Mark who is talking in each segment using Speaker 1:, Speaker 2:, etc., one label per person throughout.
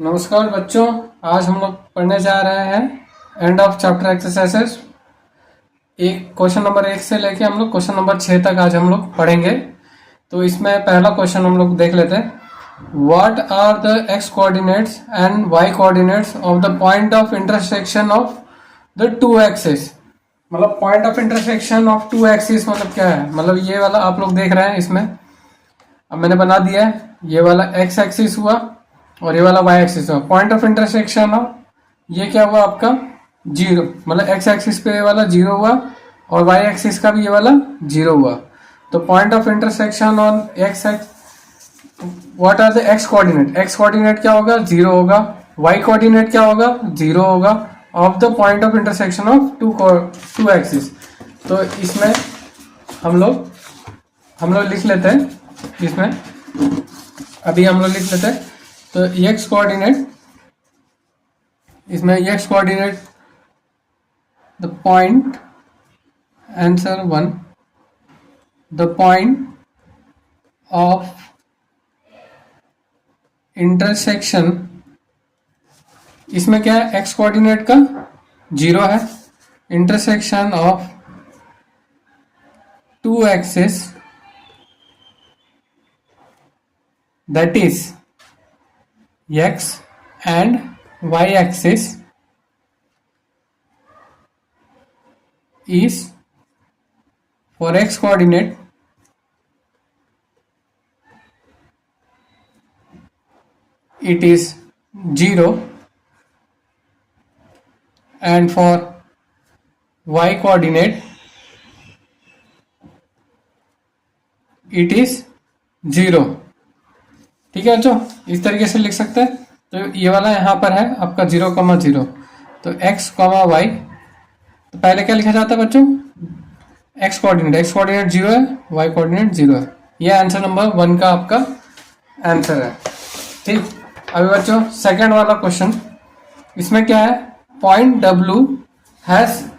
Speaker 1: नमस्कार बच्चों, आज हम लोग पढ़ने जा रहे हैं एंड ऑफ चैप्टर एक्सरसाइजेस। एक क्वेश्चन नंबर 1 से लेके हम लोग क्वेश्चन नंबर 6 तक आज हम लोग पढ़ेंगे। तो इसमें पहला क्वेश्चन हम लोग देख लेते हैं। What are the X coordinates and Y coordinates of the point of intersection of the two axis. मतलब point of intersection of two axis मतलब क्या है, मतलब ये वाला आप लोग देख रहे हैं। इसमें अब मैंने बना दिया है, ये वाला एक्स एक्सिस हुआ और ये वाला वाई एक्सिस हुआ। पॉइंट ऑफ इंटरसेक्शन ऑफ ये क्या हुआ आपका जीरो, मतलब एक्स एक्सिस पे ये वाला जीरो हुआ और वाई एक्सिस का भी ये वाला जीरो हुआ। तो point of intersection on x x, what are the x coordinate, x coordinate क्या होगा, जीरो होगा। वाई कोऑर्डिनेट क्या होगा, जीरो होगा। Of the point of intersection of two axis. तो इसमें हम लोग लिख लेते हैं। इसमें अभी हम लोग लिख लेते हैं। तो एक्स कोऑर्डिनेट, इसमें x coordinate the point, answer 1, the point of intersection, इसमें क्या है, एक्स कोऑर्डिनेट का जीरो है। Intersection of two axis, that is x and y axis is for x coordinate it is 0 and for y coordinate it is 0। ठीक है बच्चों, इस तरीके से लिख सकते हैं। तो ये वाला यहाँ पर है आपका 0,0, तो x, y। तो पहले क्या लिखा जाता है बच्चों, x कोऑर्डिनेट 0 है, y कोऑर्डिनेट 0 है। ये आंसर नंबर 1 का आपका आंसर है। ठीक, अभी बच्चों सेकंड वाला क्वेश्चन, इसमें क्या है, point W has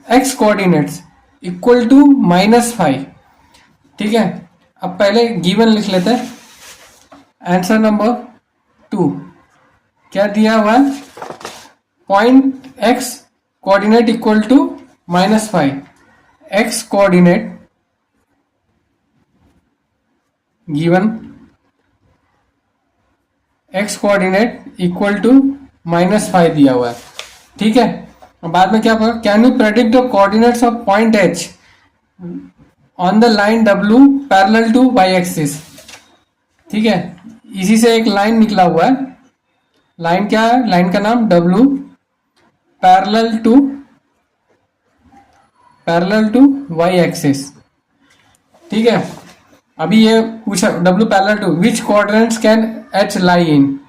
Speaker 1: x coordinates equal to -5। ठीक है, अब पहले गिवन लिख लेते हैं। आंसर नंबर 2 क्या दिया हुआ है, point x coordinate equal to -5। x coordinate given, x coordinate equal to -5 दिया हुआ है। ठीक है, बाद में क्या होगा, can you predict the coordinates of point h on the line W parallel to y axis. ठीक है, इसी से एक लाइन निकला हुआ है। लाइन क्या है, लाइन का नाम W parallel to y axis. ठीक है, अभी ये पूछा W parallel to which quadrants can H lie in,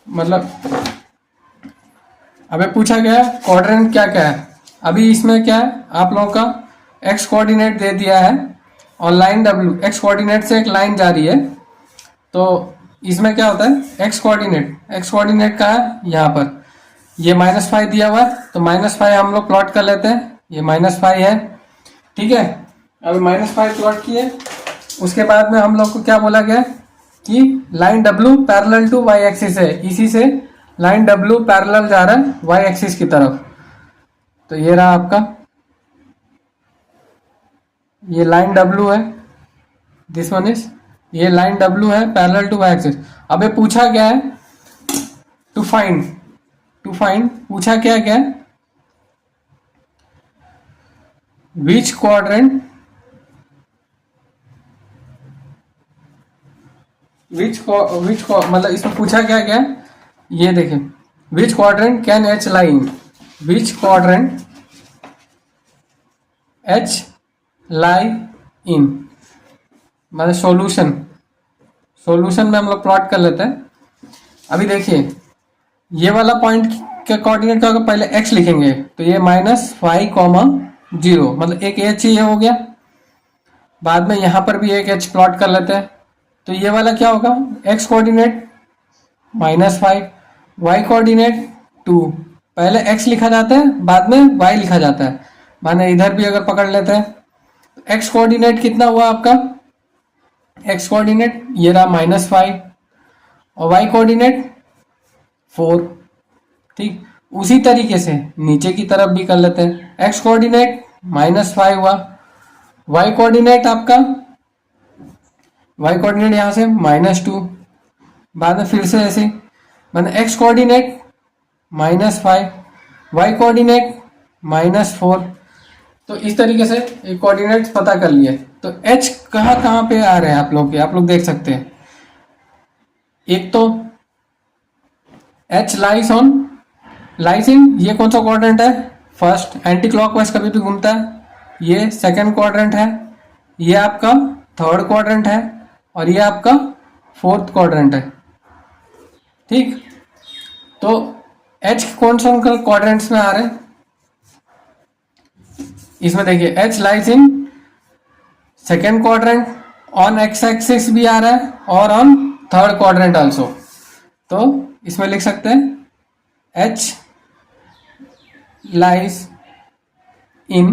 Speaker 1: मतलब अबे पूछा गया क्वाड्रेंट क्या क्या है। अभी इसमें क्या है, आप लोगों का x कोऑर्डिनेट दे दिया है और लाइन W, x कोऑर्डिनेट से एक लाइन जा रही है। तो इसमें क्या होता है, x कोऑर्डिनेट का है यहाँ पर, ये -5 दिया हुआ है। तो -5 हम लोग प्लॉट कर लेते हैं, ये -5 है। ठीक है, अब -5 प्लॉट किए, उसके बाद में हम लोग को क्या बोला गया कि line W parallel to y axis है, इसी से लाइन W पैरेलल जा रहा है y एक्सिस की तरफ। तो ये रहा आपका, ये लाइन W है, दिस वन इज, ये लाइन W है पैरेलल टू y एक्सिस। अब ये पूछा क्या है, टू फाइंड पूछा क्या क्या, विच क्वाड्रेंट मतलब इसमें पूछा क्या क्या, ये देखें, विच quadrant can H lie in, which quadrant H lie in, मतलब सॉल्यूशन में हम लोग प्लॉट कर लेते हैं। अभी देखिए, ये वाला पॉइंट का कोऑर्डिनेट क्या होगा, पहले x लिखेंगे, तो ये -5,0, मतलब एक h ये हो गया। बाद में यहां पर भी एक h प्लॉट कर लेते हैं। तो ये वाला क्या होगा, x कोऑर्डिनेट -5, y कोऑर्डिनेट 2। पहले x लिखा जाता है, बाद में y लिखा जाता है। माने इधर भी अगर पकड़ लेते हैं, x कोऑर्डिनेट कितना हुआ आपका, एक्स कोऑर्डिनेट ये रहा -5 और वाई कोऑर्डिनेट 4। ठीक, उसी तरीके से नीचे की तरफ भी कर लेते हैं। एक्स कोऑर्डिनेट -5 हुआ, वाई कोऑर्डिनेट आपका, वाई कोऑर्डिनेट यहां से -2, बाद में फिर से ऐसे मतलब एक्स कोऑर्डिनेट -5, वाई कोऑर्डिनेट -4। तो इस तरीके से एक कोऑर्डिनेट्स पता कर लिए। तो एच कहाँ कहाँ पे आ रहे हैं आप लोग के, आप लोग देख सकते हैं। एक तो एच लाइस इन, ये कौन सा क्वाड्रेंट है, फर्स्ट, एंटी क्लॉकवाइज कभी भी घूमता है। ये सेकंड क्वाड्रेंट है, ये आपका थर्ड क्वाड्रेंट है, और ये आपका फोर्थ क्वाड्रेंट है। ठीक, तो एच कौन सा क्वाड्रेंट्स में आ रहे हैं, इसमें देखिए H lies in second quadrant, on x axis भी आ रहा है और ऑन थर्ड क्वाड्रेंट आल्सो। तो इसमें लिख सकते हैं H lies in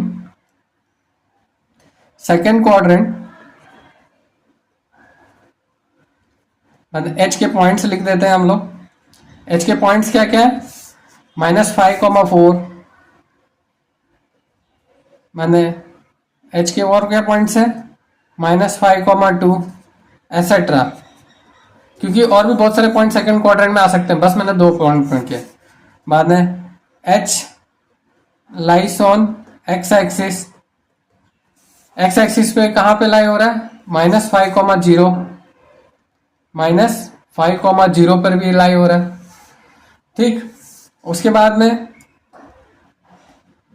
Speaker 1: second quadrant, मतलब एच के पॉइंट्स लिख देते हैं हम लोग। एच के पॉइंट्स क्या क्या है, -5,4, मैंने एच के और क्या पॉइंट्स है, -5,2 एसेट्रा, क्योंकि और भी बहुत सारे पॉइंट सेकंड क्वाड्रेंट में आ सकते हैं, बस मैंने 2 पॉइंट किए। बाद में H lies on x axis, x axis पे कहाँ पे लाई हो रहा है, -5,0, -5,0 पर भी लाई हो रहा है। ठीक, उसके बाद में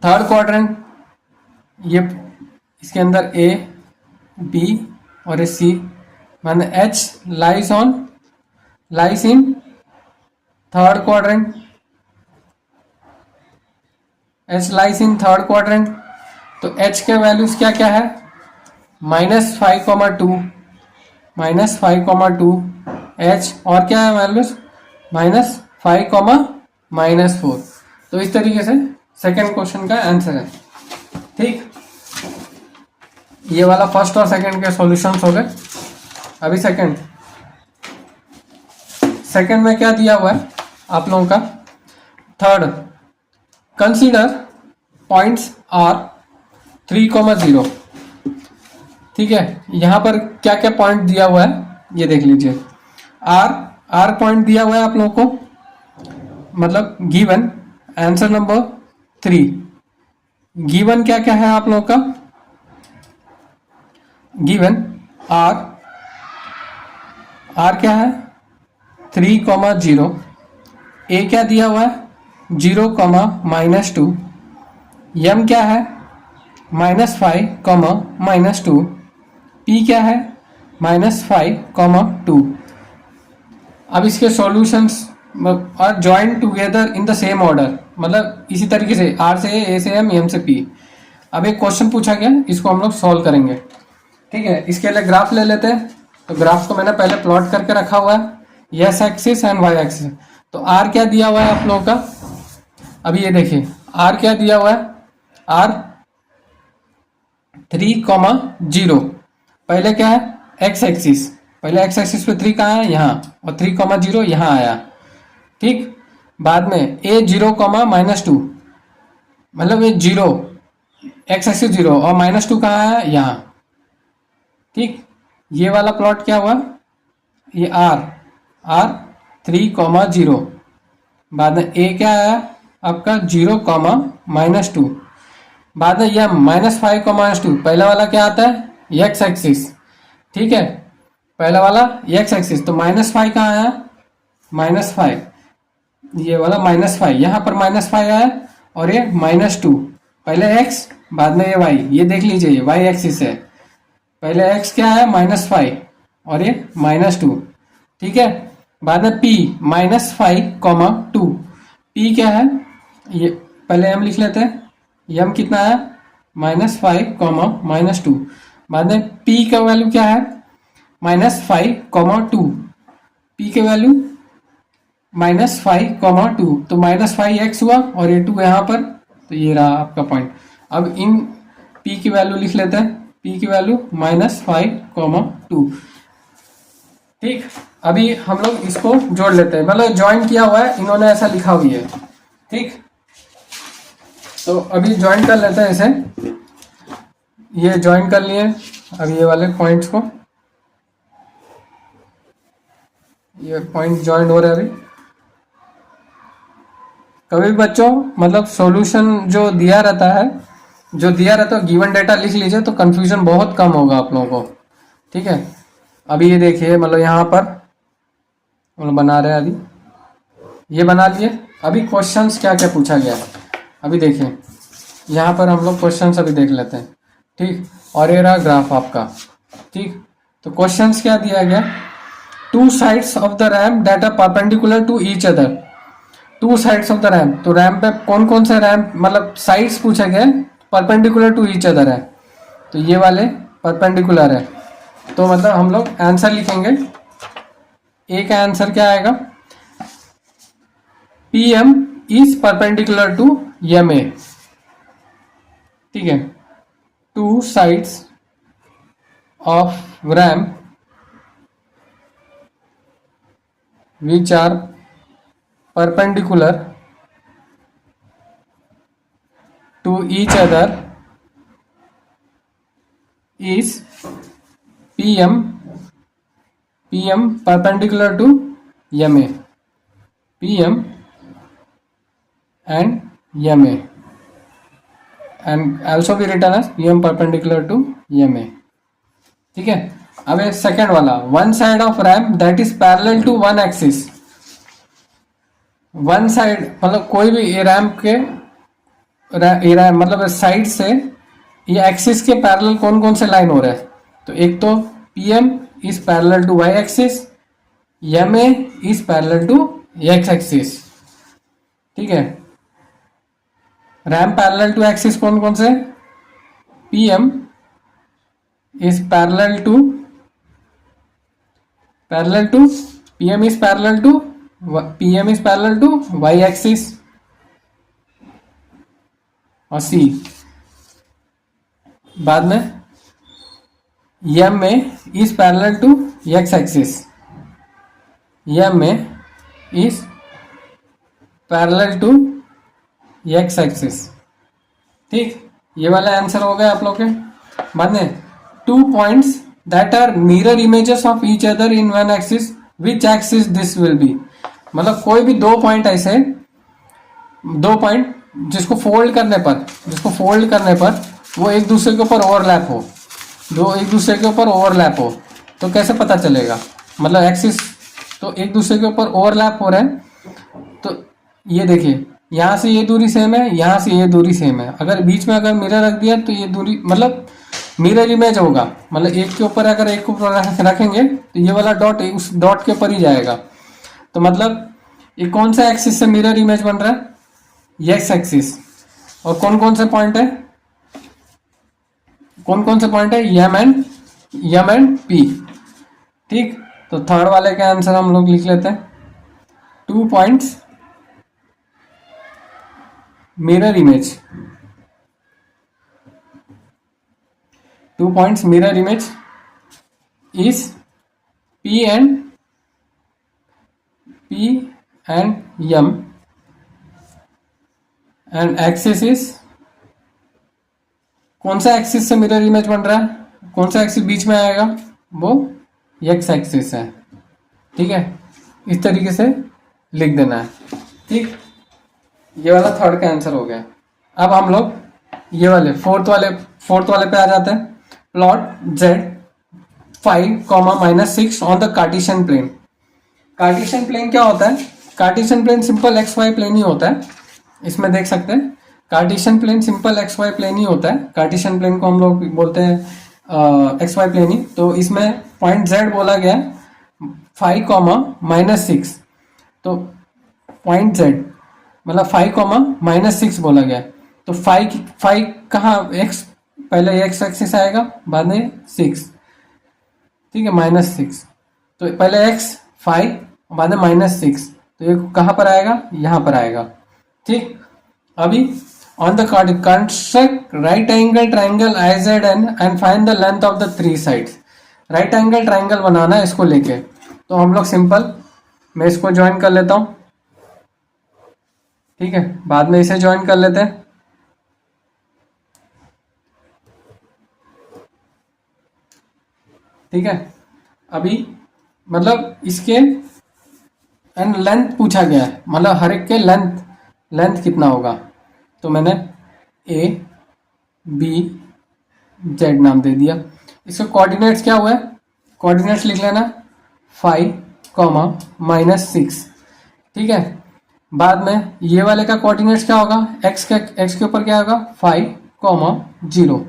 Speaker 1: थर्ड क्वाड्रेंट, ये इसके अंदर ए बी और ए सी, माने H lies in third quadrant, H lies in third quadrant. तो एच के वैल्यूज क्या क्या है, -5,2, -5,2 एच, और क्या है वैल्यूज, -5, -4। तो इस तरीके से सेकेंड क्वेश्चन का आंसर है। ठीक, ये वाला फर्स्ट और सेकंड के सॉल्यूशंस हो गए। अभी सेकंड में क्या दिया हुआ है आप लोगों का, थर्ड, कंसीडर पॉइंट्स आर 3,0। ठीक है, यहां पर क्या क्या पॉइंट दिया हुआ है ये देख लीजिए। आर पॉइंट दिया हुआ है आप लोगों को, मतलब गिवन आंसर नंबर 3। गिवन क्या क्या है आप लोगों का, गिवन आर क्या है 3,0, ए क्या दिया हुआ है 0, -2, एम क्या है -5, -2, पी क्या है -5, 2। अब इसके solutions are joint together in the same order, मतलब इसी तरीके से आर से ए से एम से पी। अब एक क्वेश्चन पूछा गया, इसको हम लोग सॉल्व करेंगे। ठीक है, इसके लिए ग्राफ ले लेते हैं। तो ग्राफ को मैंने पहले प्लॉट करके रखा हुआ है, x axis and y axis. तो आर क्या दिया हुआ है आप लोगों का, अभी ये देखिए आर क्या दिया हुआ है, आर 3,0। पहले क्या है एक्स एक्सिस, पहले एक्स एक्सिस पे 3 कहाँ है, यहाँ, और 3,0 यहाँ आया। ठीक, बाद में ए 0, -2, मतलब ये 0, एक्स एक्सिस 0 और -2 कहाँ है, यहाँ। ठीक, ये वाला प्लॉट क्या हुआ, ये आर 3,0, बाद में ए क्या आया आपका 0, -2, बाद में यह -5, -2, पहला वाला क्या आता है एक्स एक्सिस। ठीक है, पहला वाला एक्स एक्सिस, तो -5 कहाँ आया, -5, ये वाला -5, यहाँ पर -5 आया, और ये -2, पहले x बाद में ये y, ये देख लीजिए ये y एक्सिस है, पहले x क्या है -5 और ये -2। ठीक है, बाद में p -5, 2, p क्या है, ये पहले m लिख लेते हैं, m कितना है -5, -2, बाद में p का वैल्यू क्या है -5, 2, p के वैल्यू -5, 2, तो -5x हुआ और ये 2 यहाँ पर, तो ये रहा आपका पॉइंट। अब इन p की वैल्यू लिख लेते हैं, p की वैल्यू -5, 2। ठीक, अभी हम लोग इसको जोड़ लेते हैं, मतलब ज्वाइन किया हुआ है, इन्होंने ऐसा लिखा हुई है। ठीक, तो अभी ज्वाइन कर लेते हैं इसे। ये ज्वाइन कर लिए अब ये वाले पॉइंट्स को, ये पॉइंट ज्वाइन हो रहे हैं अभी। कभी भी बच्चों मतलब सॉल्यूशन जो दिया रहता है, गिवन डेटा लिख लीजिए तो कंफ्यूजन बहुत कम होगा आप लोगों को। ठीक है, अभी ये देखिए मतलब यहाँ पर हम लोग बना रहे हैं, अभी ये बना लिए। अभी क्वेश्चंस क्या क्या पूछा गया है अभी देखिए, यहाँ पर हम लोग क्वेश्चंस अभी देख लेते हैं। ठीक, और ये रहा ग्राफ आपका। ठीक, तो क्वेश्चंस क्या दिया गया, two sides of the RAM that are perpendicular to each other. Two sides of the RAM, तो रैम पे कौन कौन से रैम मतलब साइड्स पूछे गए, परपेंडिकुलर टू ईच अदर है, तो ये वाले परपेंडिकुलर है। तो मतलब हम लोग आंसर लिखेंगे, ए का आंसर क्या आएगा, P M is perpendicular to M A. ठीक है, two sides of RAM which are perpendicular to each other is PM perpendicular to MA, PM and MA, and also be written as PM perpendicular to MA। ठीक है, अब second वाला, one side of RAM that is parallel to one axis. One side मतलब कोई भी RAM के मतलब side से ये एक्सिस के पैरेलल कौन कौन से लाइन हो रहा है, तो एक तो PM is parallel to y axis, MA is parallel to x axis. ठीक है, रैम पैरेलल टू एक्सिस कौन कौन से, PM is parallel to PM is parallel to y axis और C। बाद में M में is parallel to x axis, M में is parallel to x axis। ठीक, ये वाला आंसर हो गया आप लोग के। बाद में two points that are mirror images of each other in one axis, which axis this will be. मतलब कोई भी दो पॉइंट ऐसे, दो पॉइंट जिसको फोल्ड करने पर वो एक दूसरे के ऊपर ओवरलैप हो, तो कैसे पता चलेगा, मतलब एक्सिस तो एक दूसरे के ऊपर ओवरलैप हो रहे हैं। तो ये देखिए यहाँ से ये दूरी सेम है, यहाँ से ये दूरी सेम है, अगर बीच में अगर मिरर रख दिया तो ये दूरी मतलब मिरर इमेज होगा, मतलब एक के ऊपर अगर एक ऊपर रखेंगे तो ये वाला डॉट उस डॉट के ऊपर ही जाएगा। तो मतलब ये कौन सा एक्सिस से मिरर इमेज बन रहा है, एक्स एक्सिस। और कौन कौन से पॉइंट है, एम एंड पी। ठीक, तो थर्ड वाले का आंसर हम लोग लिख लेते हैं, two points mirror image is P and M and axis is, कौन सा एक्सिस से मिरर इमेज बन रहा है, कौन सा एक्सिस बीच में आएगा, वो एक्स एक्सिस है। ठीक है, इस तरीके से लिख देना है। ठीक, ये वाला थर्ड का आंसर हो गया। अब हम लोग ये वाले फोर्थ वाले पे आ जाते हैं। Plot Z 5, -6 on the Cartesian plane. Cartesian plane क्या होता है, Cartesian plane simple XY plane ही होता है, इसमें देख सकते हैं Cartesian plane simple XY plane ही होता है। कार्टेशियन प्लेन को हम लोग बोलते हैं XY प्लेन ही। तो इसमें पॉइंट Z बोला गया 5, -6, तो पॉइंट Z मतलब 5, -6 बोला गया। तो 5 कहाँ, x पहले x एक्सिस आएगा, बाद में 6। ठीक है, -6, तो पहले x 5 बाद में -6, तो ये कहाँ पर आएगा, यहाँ पर आएगा। ठीक, अभी on the construct right angle triangle IZN and find the length of the three sides. Right angle triangle बनाना है इसको लेके, तो हम लोग सिंपल, मैं इसको ज्वाइन कर लेता हूँ, ठीक है, बाद में इसे ज्वाइन कर लेते हैं। ठीक है, अभी मतलब इसके एंड लेंथ पूछा गया है, मतलब हर एक के लेंथ कितना होगा। तो मैंने ए बी जेड नाम दे दिया। इसके कोऑर्डिनेट्स क्या हुआ है, कोऑर्डिनेट्स लिख लेना 5, ठीक है। बाद में ये वाले का कोऑर्डिनेट्स क्या होगा, एक्स के ऊपर क्या होगा 5, 0,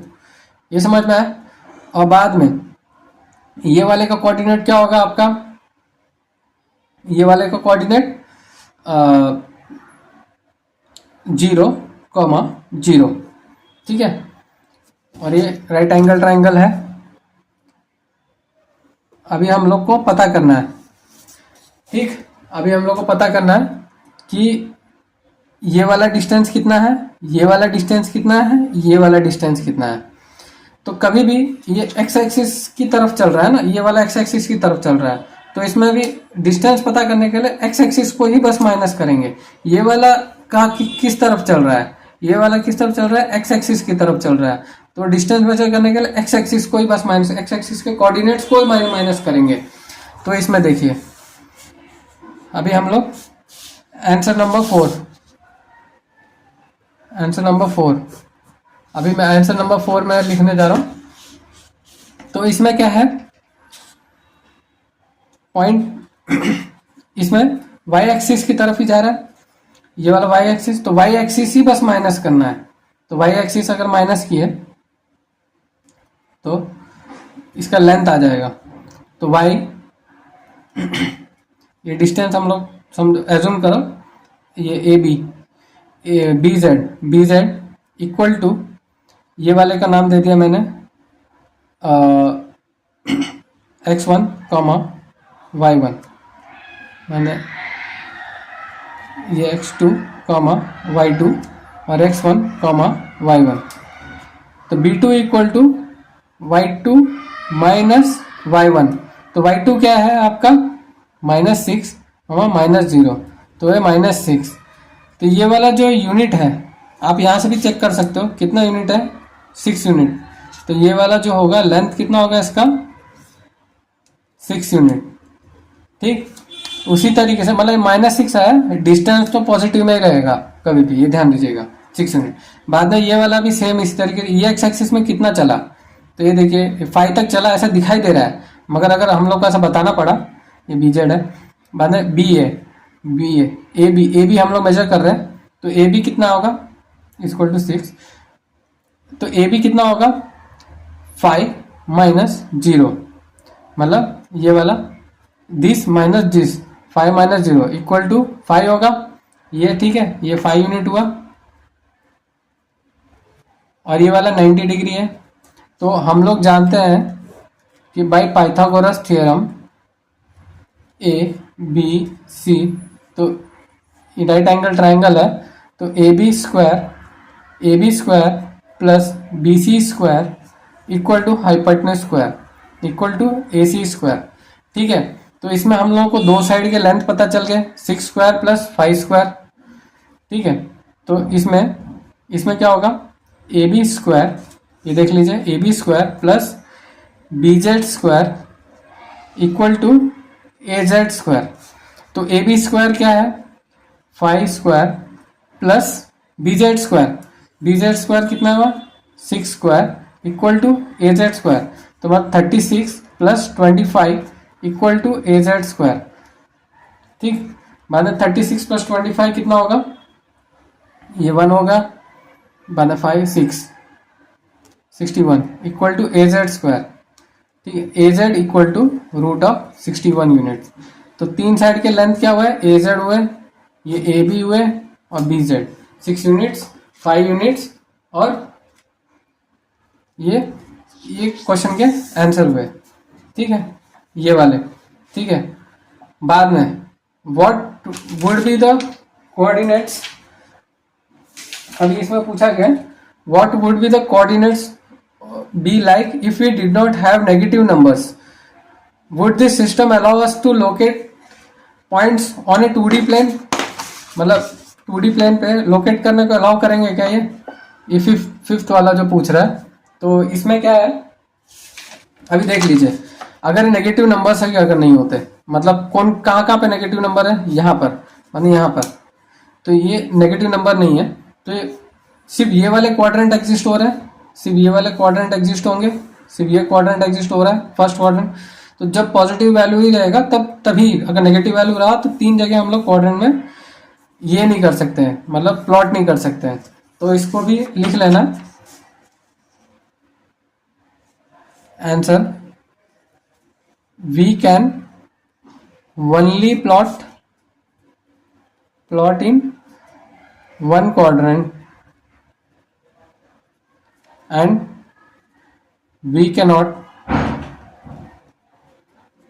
Speaker 1: ये समझ में आया। और बाद में ये वाले का कोऑर्डिनेट क्या होगा आपका, ये वाले का कोऑर्डिनेट 0, 0, ठीक है। और ये राइट एंगल ट्राइंगल है। अभी हम लोग को पता करना है, ठीक, अभी हम लोग को पता करना है कि ये वाला डिस्टेंस कितना है, ये वाला डिस्टेंस कितना है, ये वाला डिस्टेंस कितना है। तो कभी भी ये एक्स एक्सिस की तरफ चल रहा है ना, ये वाला एक्स एक्सिस की तरफ चल रहा है, तो इसमें भी डिस्टेंस पता करने के लिए एक्स एक्सिस को ही बस माइनस करेंगे। ये वाला किस तरफ चल रहा है, ये वाला किस तरफ चल रहा है, एक्स एक्सिस की तरफ चल रहा है, तो डिस्टेंस मेजर करने के लिए एक्स एक्सिस को ही बस माइनस, एक्स एक्सिस के कोऑर्डिनेट्स को ही माइनस करेंगे। तो इसमें देखिए अभी हम लोग आंसर नंबर 4, अभी मैं आंसर नंबर 4 में लिखने जा रहा हूं। तो इसमें क्या है पॉइंट, इसमें वाई एक्सिस की तरफ ही जा रहा है, ये वाला वाई एक्सिस, तो वाई एक्सिस ही बस माइनस करना है। तो वाई एक्सिस अगर माइनस किए तो इसका लेंथ आ जाएगा। तो वाई, ये डिस्टेंस हम लोग एज्यूम करो, ये A B Z equal to, ये वाले का नाम दे दिया मैंने x1, y1, मैंने ये x2, y2 और x1, y1। तो b2 equal to y2 minus y1। तो y2 क्या है आपका -6, -0, तो है -6। तो ये वाला जो यूनिट है आप यहाँ से भी चेक कर सकते हो कितना यूनिट है, 6 यूनिट। तो ये वाला जो होगा लेंथ कितना होगा इसका 6 यूनिट, ठीक। उसी तरीके से मतलब -6 आया, डिस्टेंस तो पॉजिटिव में ही रहेगा कभी भी, ये ध्यान दीजिएगा 6 यूनिट। बाद में ये वाला भी सेम इसी तरीके से, ये एक्स एक्सिस में कितना चला, तो ये देखिए 5 तक चला ऐसा दिखाई दे रहा है, मगर अगर हम लोग को ऐसा बताना पड़ा, ये बी जेड है, बाद में ए बी हम लोग मेजर कर रहे हैं, तो ए बी कितना होगा इक्वल टू 6। तो ए बी कितना होगा 5 -0, मतलब ये वाला this minus this, 5 -0 equal to 5 होगा, ये ठीक है, ये 5 यूनिट हुआ। और ये वाला 90 डिग्री है। तो हम लोग जानते हैं कि by Pythagoras theorem A B C, तो राइट एंगल ट्राइंगल है, तो A B square plus B C square equal to hypotenuse square equal to A C square, ठीक है। तो इसमें हम लोगों को दो साइड के लेंथ पता चल गए, 6 स्क्वायर प्लस 5 स्क्वायर, ठीक है। तो इसमें क्या होगा, ए बी स्क्वायर, ये देख लीजिए, A B square plus B Z square equal to A Z square. तो ए बी स्क्वायर क्या है 5 square plus B Z square कितना हुआ 6 square equal to A Z square. तो मतलब 36 plus 25 equal to A Z square, ठीक। बाद में 36 प्लस 25 कितना होगा, ये 1 होगा, बाद में 5 6 61 equal to A Z square, ठीक है। A Z equal to √61 unit. तो तीन साइड के लेंथ क्या हुआ है, ए जेड हुए, ये ए बी हुए और बी जेड, 6 यूनिट्स, 5 यूनिट्स, और ये क्वेश्चन के आंसर हुए, ठीक है, ये वाले, ठीक है। बाद में what would be the coordinates, अभी इसमें पूछा गया what would be the coordinates be like if we did not have negative numbers. Would this system allow us to locate points on a 2D plane, मतलब 2D plane पे locate करने को allow करेंगे क्या ये फिफ्थ वाला जो पूछ रहा है। तो इसमें क्या है, अभी देख लीजिए, अगर नेगेटिव नंबर है कि अगर नहीं होते, मतलब कौन कहाँ पे नेगेटिव नंबर है, यहाँ पर, मानी यहाँ पर, तो ये नेगेटिव नंबर नहीं है, तो ये सिर्फ ये वाले क्वाड्रेंट एग्जिस्ट हो रहे हैं, सिर्फ ये वाले क्वाड्रेंट एग्जिस्ट होंगे, सिर्फ ये क्वाड्रेंट एग्जिस्ट हो रहा है फर्स्ट क्वाड्रेंट। तो जब पॉजिटिव वैल्यू ही रहेगा तभी, अगर नेगेटिव वैल्यू रहा तो 3 जगह हम लोग क्वाड्रेंट में ये नहीं कर सकते हैं, मतलब प्लॉट नहीं कर सकते हैं। तो इसको भी लिख लेना, answer we can only plot in 1 quadrant and we cannot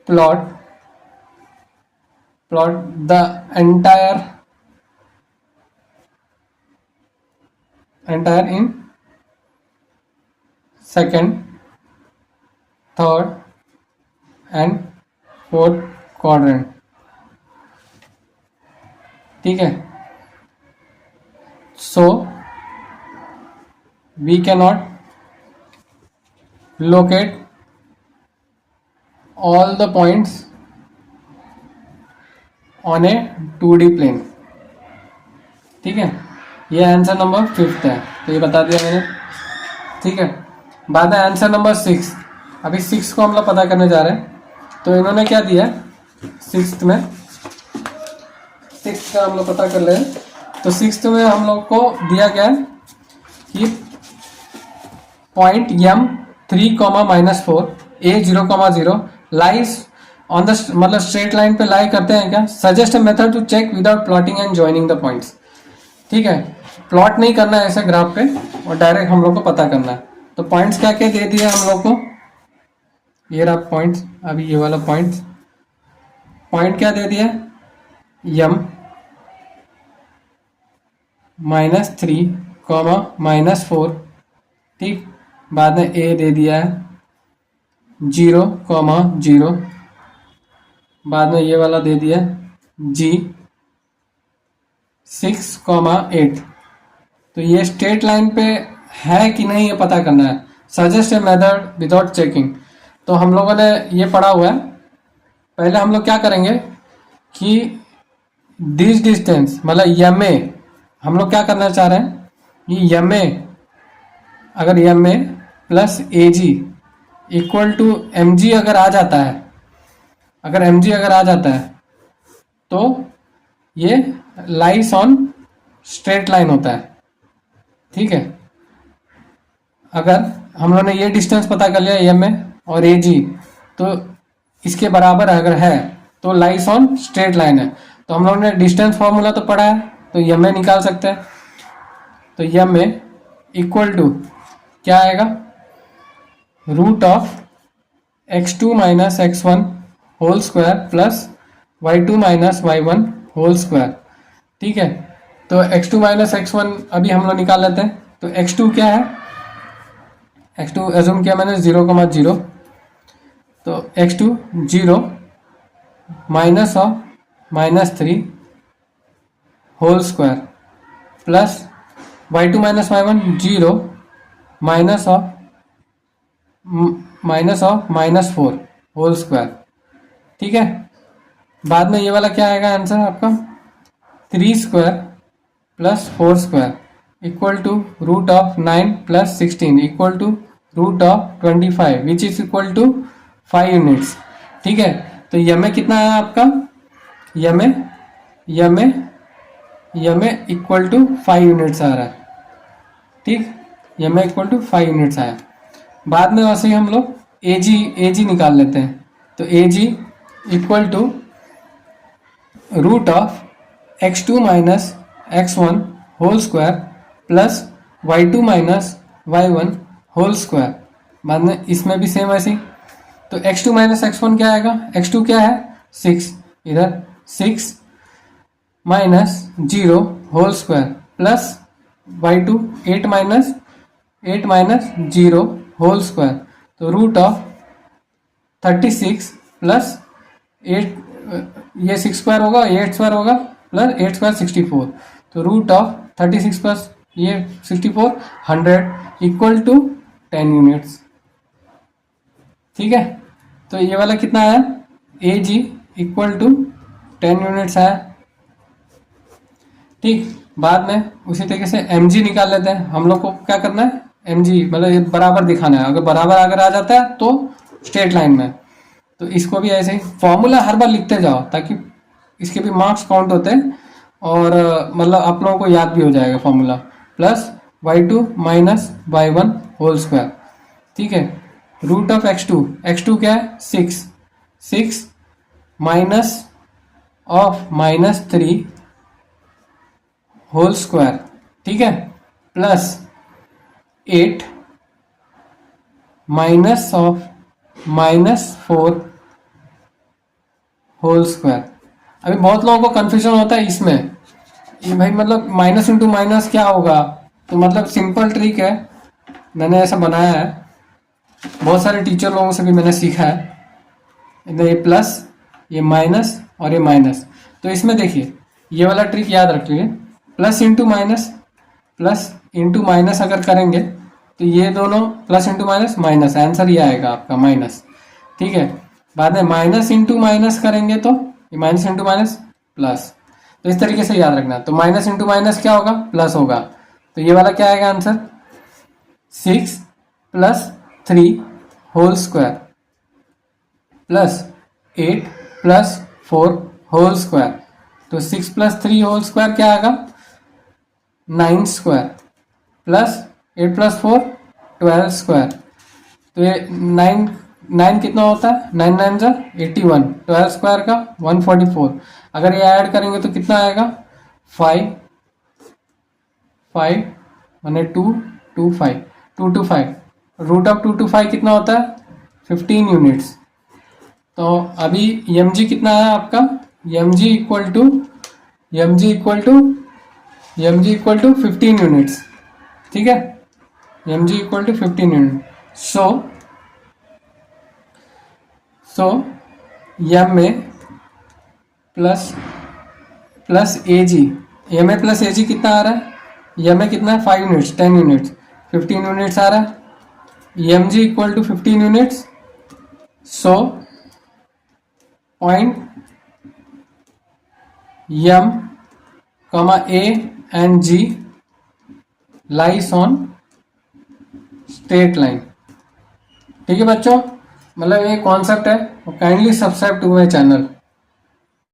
Speaker 1: plot the entire in second, third and fourth quadrant। ठीक है, so we cannot locate all the points on a 2D plane। ठीक है, ये आंसर नंबर 5 है, तो ये बता दिया मैंने। ठीक है, बाद में आंसर नंबर 6। अभी 6 को हम लोग पता करने जा रहे हैं। तो इन्होंने क्या दिया 6th में, 6th का हम लोग पता कर ले। तो 6th में हम लोग को दिया गया है कि point M3,-4 A0,0 lies on the, मतलब स्ट्रेट लाइन पे लाई करते हैं क्या। Suggest a method to check without plotting and joining the points. ठीक है, प्लॉट नहीं करना है ऐसे ग्राफ पे और डायरेक्ट हम लोग को पता करना है। तो पॉइंट्स क्या क्या दे दिया हम लोग को, ये रहा पॉइंट्स। अभी ये वाला पॉइंट क्या दे दिया, M-3, -4। ठीक, बाद में A दे दिया है 0,0, बाद में ये वाला दे दिया G 6,8। तो ये स्ट्रेट लाइन पे है कि नहीं ये पता करना है। Suggest a method without checking. तो हम लोगों ने ये पढ़ा हुआ है। पहले हम लोग क्या करेंगे कि दिस डिस्टेंस, मतलब MA, हम लोग क्या करना चाह रहे हैं, ये MA, अगर MA plus AG equal to MG अगर आ जाता है, अगर MG अगर आ जाता है तो ये लाइस ऑन स्ट्रेट लाइन होता है। ठीक है, अगर हम लोगों ने ये डिस्टेंस पता कर लिया MA और AG, तो इसके बराबर अगर है तो लाइस ऑन स्ट्रेट लाइन है। तो हम लोगों ने डिस्टेंस फॉर्मूला तो पढ़ा है, तो MA निकाल सकते हैं। तो MA इक्वल टू क्या आएगा, root of x2 - x1 whole square plus y2 - y1 whole square. ठीक है, तो x2 - x1 अभी हम लोग निकाल लेते हैं। तो x2 क्या है, x2 एज्यूम किया मैंने 0,0, तो x2 0 minus of -3 whole square plus y2 - y1 0 minus of -4 whole square. ठीक है, बाद में ये वाला क्या आएगा आंसर आपका, 3 square plus 4 square equal to root of 9 + 16 इक्वल to root of 25 which is equal to 5 units. ठीक है, तो यमे कितना है आपका, यमे इक्वल टू 5 यूनिट्स आ रहा है। ठीक, यमे इक्वल टू 5 यूनिट्स आया। बाद में वैसे ही हम लोग AG निकाल लेते हैं। तो AG equal to root of x2 - x1 whole square plus y2 - y1 whole square. बाद में इसमें भी सेम ऐसे ही। तो x2 - x1 क्या आएगा, x2 क्या है 6, इधर 6 - 0 whole square plus y2 8 - 0 whole square. तो रूट ऑफ 36 प्लस 8, ये 6 स्क्वायर होगा, 8 स्क्वायर होगा, प्लस 8 स्क्वायर 64, तो रूट ऑफ 36 प्लस ये 64 100 इक्वल टू 10 यूनिट्स। ठीक है, तो ये वाला कितना आया, ए जी इक्वल टू 10 यूनिट्स आया। ठीक, बाद में उसी तरीके से एम जी निकाल लेते हैं। हम लोग को क्या करना है, एम जी मतलब ये बराबर दिखाना है। अगर बराबर अगर आ जाता है तो स्ट्रेट लाइन में, तो इसको भी ऐसे ही फॉर्मूला हर बार लिखते जाओ ताकि इसके भी मार्क्स काउंट होते हैं और मतलब आप लोगों को याद भी हो जाएगा formula. Plus y2 minus y1 whole square. ठीक है, रूट ऑफ x2 क्या है 6 माइनस ऑफ -3 होल स्क्वायर। ठीक है, plus 8 minus of -4 whole square. अभी बहुत लोगों को कंफ्यूजन होता है इसमें, ये भाई मतलब माइनस इंटू माइनस क्या होगा, तो मतलब सिंपल ट्रिक है, मैंने ऐसा बनाया है, बहुत सारे टीचर लोगों से भी मैंने सीखा है। ये प्लस, ये माइनस और ये माइनस, तो इसमें देखिए ये वाला ट्रिक याद रखिए, प्लस इंटू माइनस अगर करेंगे तो ये दोनों plus into minus minus, answer ये आएगा आपका माइनस। ठीक है, बाद में माइनस इंटू माइनस करेंगे तो ये माइनस इंटू माइनस प्लस, तो इस तरीके से याद रखना। तो माइनस इंटू माइनस क्या होगा, प्लस होगा, तो ये वाला क्या आएगा answer 6 plus 3 whole square plus 8 plus 4 whole square. तो 6 प्लस 3 होल स्क्वायर क्या आएगा 9 स्क्वायर प्लस 8 प्लस 4 12 स्क्वायर। तो ये 9 कितना होता है, 9 9 जा 81, 12 स्क्वायर का 144। अगर ये ऐड करेंगे तो कितना आएगा 5 मैंने 2 2 5, रूट ऑफ 2 to 5 कितना होता है 15 यूनिट्स। तो अभी एम जी कितना है आपका, M G equal to 15 units. ठीक है, M G equal to 15 unit. So M A plus A G, M A plus A G कितना आ रहा है, एम ए कितना है 5 यूनिट्स, 10 यूनिट्स, 15 यूनिट्स आ रहा है। M G equal to 15 units. So point M comma A and G lies on straight line. ठीक है बच्चों, मतलब ये कॉन्सेप्ट है, kindly subscribe to my channel.